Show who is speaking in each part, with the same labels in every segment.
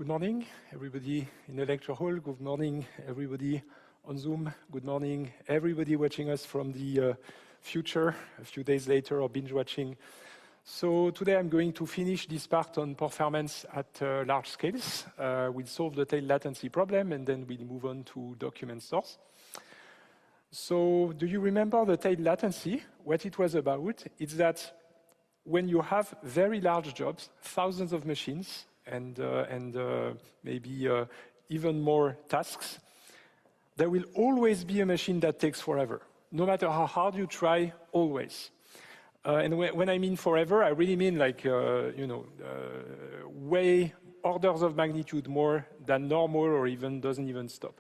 Speaker 1: Good morning, everybody in the lecture hall. Good morning, everybody on Zoom. Good morning, everybody watching us from the future, a few days later, or binge watching. So today I'm going to finish this part on performance at large scales. We'll solve the tail latency problem, and then we'll move on to document stores. So do you remember the tail latency? What it was about? It's that when you have very large jobs, thousands of machines, and maybe even more tasks, there will always be a machine that takes forever. No matter how hard you try, always. And when I mean forever, I really mean like, way orders of magnitude more than normal or even doesn't even stop.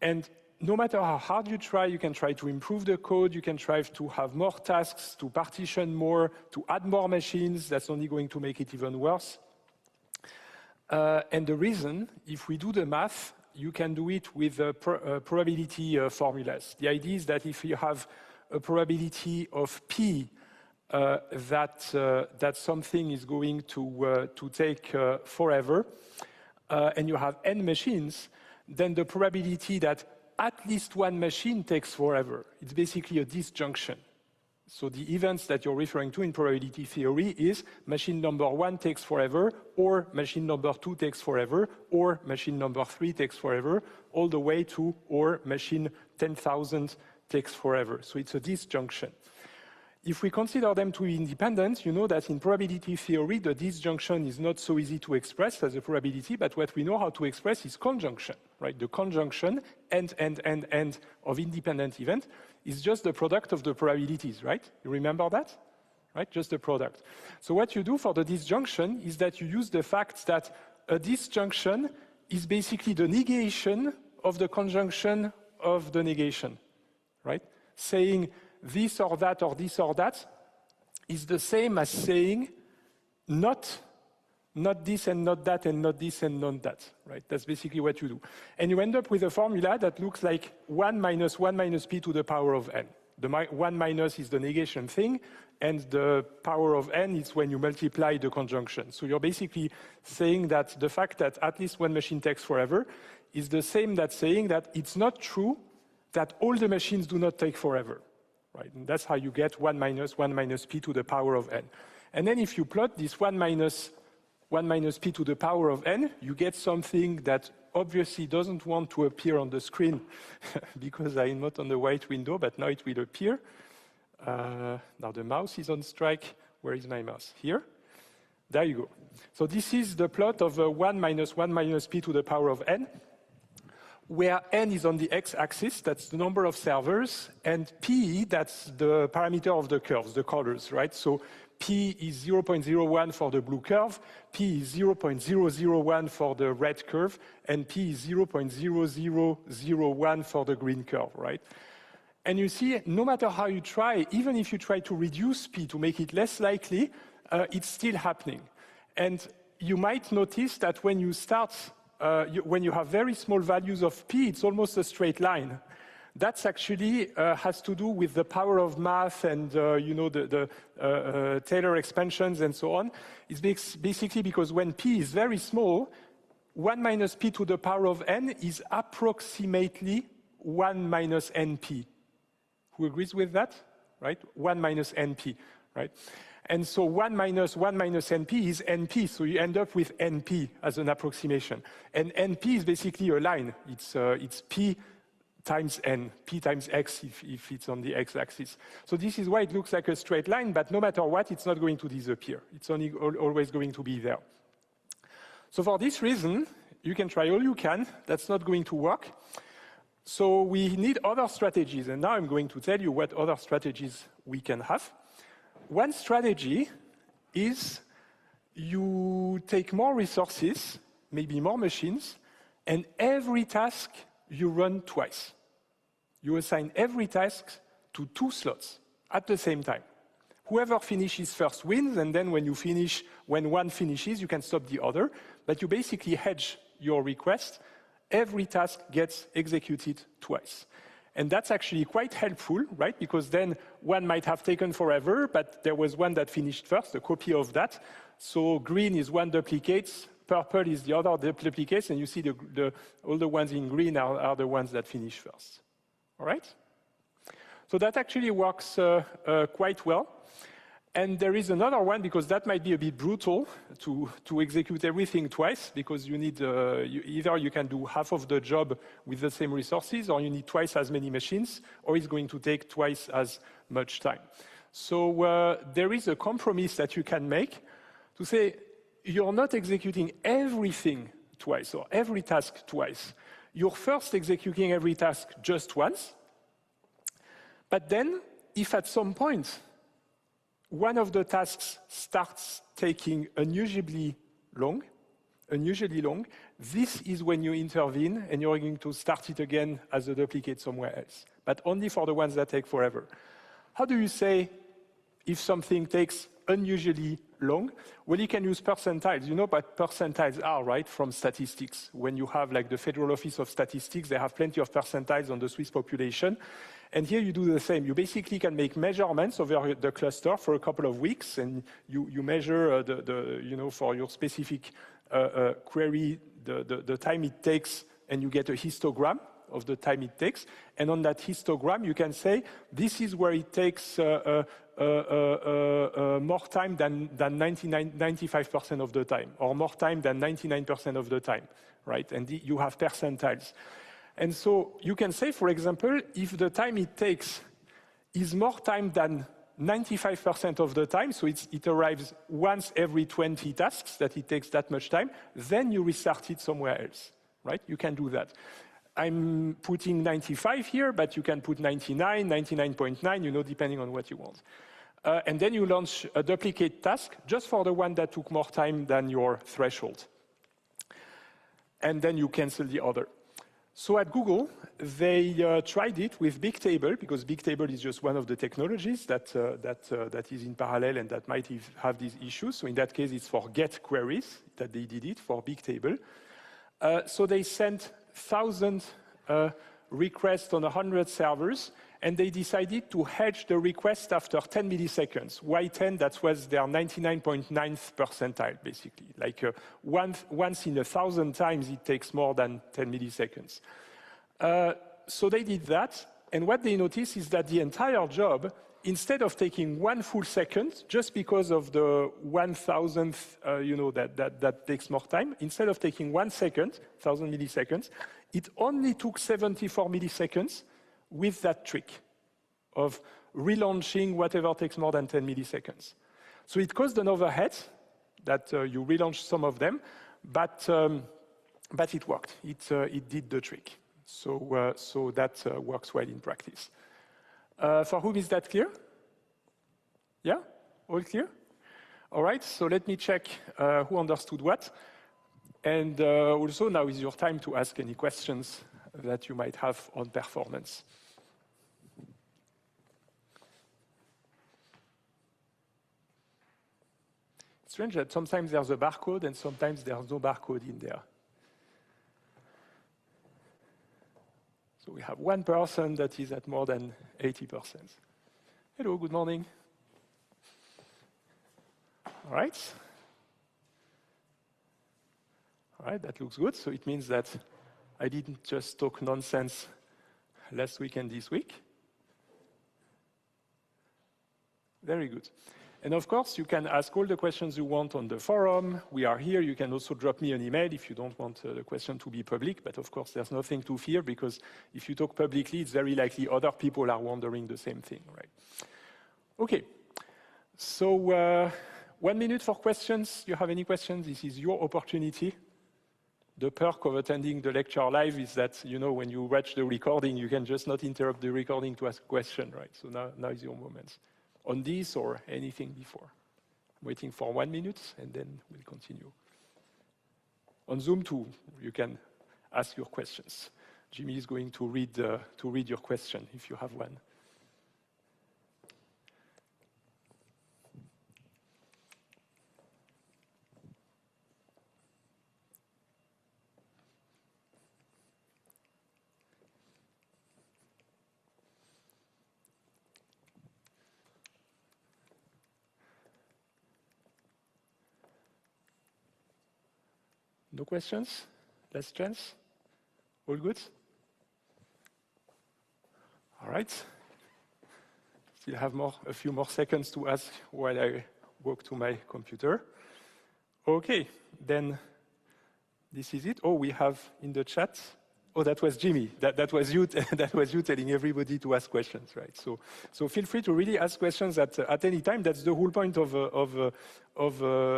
Speaker 1: And no matter how hard you try, you can try to improve the code, you can try to have more tasks, to partition more, to add more machines. That's only going to make it even worse. And the reason, if we do the math, you can do it with probability formulas. The idea is that if you have a probability of P that something is going to take forever, and you have n machines, then the probability that at least one machine takes forever, it's basically a disjunction. So the events that you're referring to in probability theory is machine number 1 takes forever, or machine number 2 takes forever, or machine number 3 takes forever, all the way to or machine 10,000 takes forever. So it's a disjunction. If we consider them to be independent, you know that in probability theory, the disjunction is not so easy to express as a probability, but what we know how to express is conjunction, right? The conjunction and of independent event is just the product of the probabilities, right? You remember that? Right? Just the product. So what you do for the disjunction is that you use the fact that a disjunction is basically the negation of the conjunction of the negation, right? Saying this or that or this or that is the same as saying not this and not that and not this and not that, right? That's basically what you do. And you end up with a formula that looks like 1 minus p to the power of n. The 1 minus is the negation thing, and the power of n is when you multiply the conjunction. So you're basically saying that the fact that at least one machine takes forever is the same as saying that it's not true that all the machines do not take forever. Right? And that's how you get 1 minus p to the power of n. And then if you plot this 1 minus p to the power of n, you get something that obviously doesn't want to appear on the screen because I'm not on the white window, but now it will appear. Now the mouse is on strike. Where is my mouse? Here. There you go. So this is the plot of 1 minus p to the power of n, where n is on the x-axis, that's the number of servers, and p, that's the parameter of the curves, the colors, right? So p is 0.01 for the blue curve, p is 0.001 for the red curve, and p is 0.0001 for the green curve, right? And you see, no matter how you try, even if you try to reduce p to make it less likely, it's still happening. And you might notice that when you start when you have very small values of p, it's almost a straight line. That's actually has to do with the power of math and the Taylor expansions and so on. It's basically because when p is very small, 1 minus p to the power of n is approximately 1 minus np. Who agrees with that? Right? 1 minus np, right? And so 1 minus np is np, so you end up with np as an approximation. And np is basically a line. It's p times n, p times x if it's on the x-axis. So this is why it looks like a straight line, but no matter what, it's not going to disappear. It's only always going to be there. So for this reason, you can try all you can. That's not going to work. So we need other strategies, and now I'm going to tell you what other strategies we can have. One strategy is you take more resources, maybe more machines, and every task you run twice. You assign every task to 2 slots at the same time. Whoever finishes first wins, and then when one finishes, you can stop the other, but you basically hedge your request. Every task gets executed twice. And that's actually quite helpful, right? Because then one might have taken forever, but there was one that finished first, a copy of that. So green is one duplicate, purple is the other duplicates, and you see all the ones in green are the ones that finish first. All right? So that actually works quite well. And there is another one, because that might be a bit brutal to execute everything twice, because you need, either you can do half of the job with the same resources, or you need twice as many machines, or it's going to take twice as much time. So there is a compromise that you can make to say, you're not executing everything twice, or every task twice. You're first executing every task just once, but then, if at some point, one of the tasks starts taking unusually long, this is when you intervene and you're going to start it again as a duplicate somewhere else, but only for the ones that take forever. How do you say if something takes unusually long? Well, you can use percentiles. You know what percentiles are, right, from statistics. When you have like the Federal Office of Statistics, they have plenty of percentiles on the Swiss population. And here you do the same. You basically can make measurements over the cluster for a couple of weeks, and you measure for your specific query the time it takes, and you get a histogram of the time it takes. And on that histogram, you can say, this is where it takes more time than 95% of the time, or more time than 99% of the time, right? And you have percentiles. And so you can say, for example, if the time it takes is more time than 95% of the time, so it arrives once every 20 tasks that it takes that much time, then you restart it somewhere else, right? You can do that. I'm putting 95 here, but you can put 99, 99.9, depending on what you want. And then you launch a duplicate task just for the one that took more time than your threshold. And then you cancel the other. So at Google, they tried it with Bigtable, because Bigtable is just one of the technologies that is in parallel and that might have these issues. So in that case, it's for GET queries that they did it for Bigtable. So they sent 1,000 requests on 100 servers, and they decided to hedge the request after 10 milliseconds. Why 10? That was their 99.9th percentile, basically. Like once in 1,000 times, it takes more than 10 milliseconds. So they did that, and what they noticed is that the entire job, instead of taking 1 full second, just because of the 1,000th, that takes more time, instead of taking 1 second, 1,000 milliseconds, it only took 74 milliseconds with that trick of relaunching whatever takes more than 10 milliseconds. So it caused an overhead that you relaunch some of them, but it worked. It did the trick. So that works well in practice. For whom is that clear? Yeah? All clear? All right, so let me check who understood what. And also now is your time to ask any questions that you might have on performance. It's strange that sometimes there's a barcode and sometimes there's no barcode in there. So we have one person that is at more than 80%. Hello, good morning. All right. All right, that looks good. So it means that I didn't just talk nonsense last week and this week. Very good. And of course, you can ask all the questions you want on the forum. We are here. You can also drop me an email if you don't want the question to be public. But of course, there's nothing to fear, because if you talk publicly, it's very likely other people are wondering the same thing, right? Okay. So 1 minute for questions. You have any questions? This is your opportunity. The perk of attending the lecture live is that, when you watch the recording, you can just not interrupt the recording to ask a question, right? So now is your moment. On this or anything before. I'm waiting for 1 minute, and then we'll continue. On Zoom, too, you can ask your questions. Jimmy is going to read your question, if you have one. No questions? Last chance? All good? All right. Still have a few more seconds to ask while I walk to my computer. Okay, then this is it. Oh, we have in the chat. Oh, that was Jimmy. That was you. That was you telling everybody to ask questions, right? So feel free to really ask questions at any time. That's the whole point of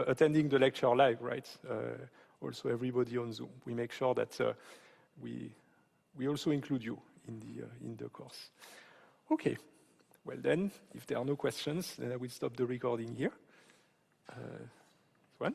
Speaker 1: attending the lecture live, right? Also, everybody on Zoom. We make sure that we also include you in the course. Okay. Well then, if there are no questions, then I will stop the recording here. One.